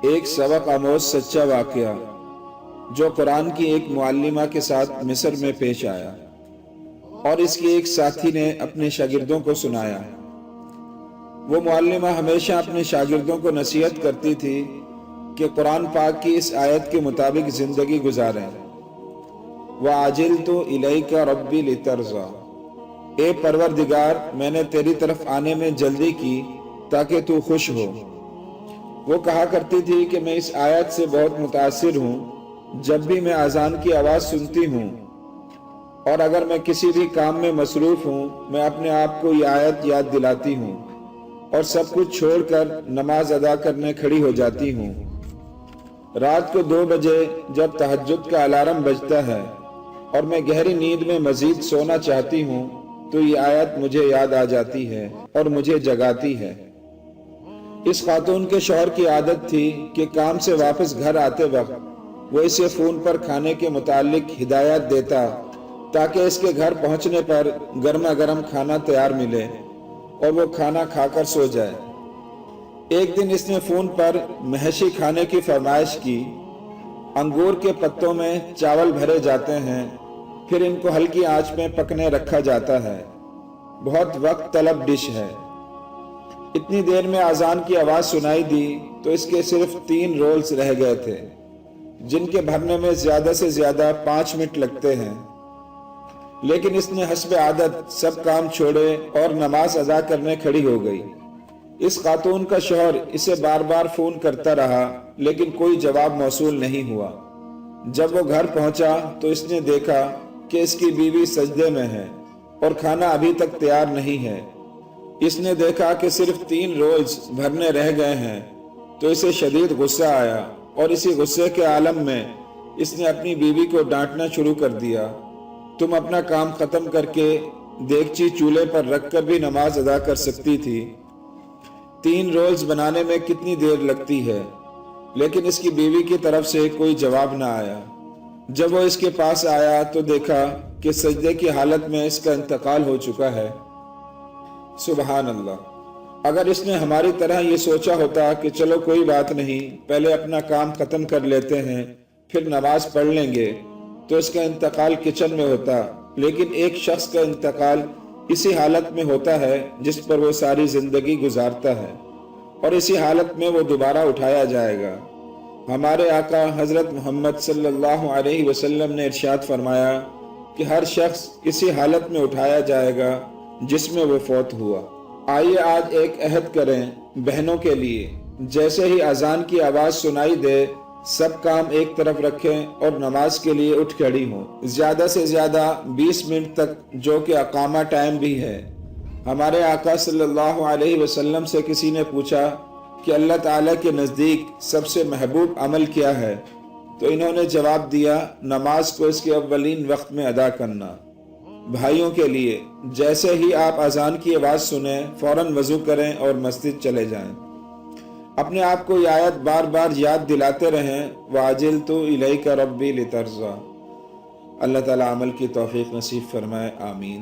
ایک سبق آموز سچا واقعہ جو قرآن کی ایک معلمہ کے ساتھ مصر میں پیش آیا اور اس کی ایک ساتھی نے اپنے شاگردوں کو سنایا۔ وہ معلمہ ہمیشہ اپنے شاگردوں کو نصیحت کرتی تھی کہ قرآن پاک کی اس آیت کے مطابق زندگی گزاریں۔ وَعَجِلْتُ إِلَيْكَ رَبِّ لِتَرْضَىٰ، اے پروردگار میں نے تیری طرف آنے میں جلدی کی تاکہ تو خوش ہو۔ وہ کہا کرتی تھی کہ میں اس آیت سے بہت متاثر ہوں۔ جب بھی میں اذان کی آواز سنتی ہوں اور اگر میں کسی بھی کام میں مصروف ہوں، میں اپنے آپ کو یہ آیت یاد دلاتی ہوں اور سب کچھ چھوڑ کر نماز ادا کرنے کھڑی ہو جاتی ہوں۔ رات کو 2 بجے جب تہجد کا الارم بجتا ہے اور میں گہری نیند میں مزید سونا چاہتی ہوں تو یہ آیت مجھے یاد آ جاتی ہے اور مجھے جگاتی ہے۔ اس خاتون کے شوہر کی عادت تھی کہ کام سے واپس گھر آتے وقت وہ اسے فون پر کھانے کے متعلق ہدایات دیتا تاکہ اس کے گھر پہنچنے پر گرما گرم کھانا تیار ملے اور وہ کھانا کھا کر سو جائے۔ ایک دن اس نے فون پر محشی کھانے کی فرمائش کی۔ انگور کے پتوں میں چاول بھرے جاتے ہیں، پھر ان کو ہلکی آنچ میں پکنے رکھا جاتا ہے۔ بہت وقت طلب ڈش ہے۔ اتنی دیر میں اذان کی آواز سنائی دی تو اس کے صرف 3 رولز رہ گئے تھے جن کے بھرنے میں زیادہ سے زیادہ 5 منٹ لگتے ہیں، لیکن اس نے حسب عادت سب کام چھوڑے اور نماز ادا کرنے کھڑی ہو گئی۔ اس خاتون کا شوہر اسے بار بار فون کرتا رہا لیکن کوئی جواب موصول نہیں ہوا۔ جب وہ گھر پہنچا تو اس نے دیکھا کہ اس کی بیوی سجدے میں ہے اور کھانا ابھی تک تیار نہیں ہے۔ اس نے دیکھا کہ صرف 3 رولز بھرنے رہ گئے ہیں تو اسے شدید غصہ آیا اور اسی غصے کے عالم میں اس نے اپنی بیوی کو ڈانٹنا شروع کر دیا۔ تم اپنا کام ختم کر کے دیگچی چولہے پر رکھ کر بھی نماز ادا کر سکتی تھی۔ 3 رولز بنانے میں کتنی دیر لگتی ہے؟ لیکن اس کی بیوی کی طرف سے کوئی جواب نہ آیا۔ جب وہ اس کے پاس آیا تو دیکھا کہ سجدے کی حالت میں اس کا انتقال ہو چکا ہے۔ سبحان اللہ! اگر اس نے ہماری طرح یہ سوچا ہوتا کہ چلو کوئی بات نہیں، پہلے اپنا کام ختم کر لیتے ہیں پھر نماز پڑھ لیں گے، تو اس کا انتقال کچن میں ہوتا۔ لیکن ایک شخص کا انتقال اسی حالت میں ہوتا ہے جس پر وہ ساری زندگی گزارتا ہے، اور اسی حالت میں وہ دوبارہ اٹھایا جائے گا۔ ہمارے آقا حضرت محمد صلی اللہ علیہ وسلم نے ارشاد فرمایا کہ ہر شخص اسی حالت میں اٹھایا جائے گا جس میں وہ فوت ہوا۔ آئیے آج ایک عہد کریں بہنوں کے لیے، جیسے ہی اذان کی آواز سنائی دے سب کام ایک طرف رکھیں اور نماز کے لیے اٹھ کھڑی ہوں، زیادہ سے زیادہ 20 منٹ تک، جو کہ اقامہ ٹائم بھی ہے۔ ہمارے آقا صلی اللہ علیہ وسلم سے کسی نے پوچھا کہ اللہ تعالیٰ کے نزدیک سب سے محبوب عمل کیا ہے؟ تو انہوں نے جواب دیا، نماز کو اس کے اولین وقت میں ادا کرنا۔ بھائیوں کے لیے، جیسے ہی آپ اذان کی آواز سنیں فوراً وضو کریں اور مسجد چلے جائیں۔ اپنے آپ کو یہ آیت بار بار یاد دلاتے رہیں، وَعَجِلْتُ إِلَيْكَ رَبِّ لِتَرْضَىٰ۔ اللہ تعالیٰ عمل کی توفیق نصیب فرمائے، آمین۔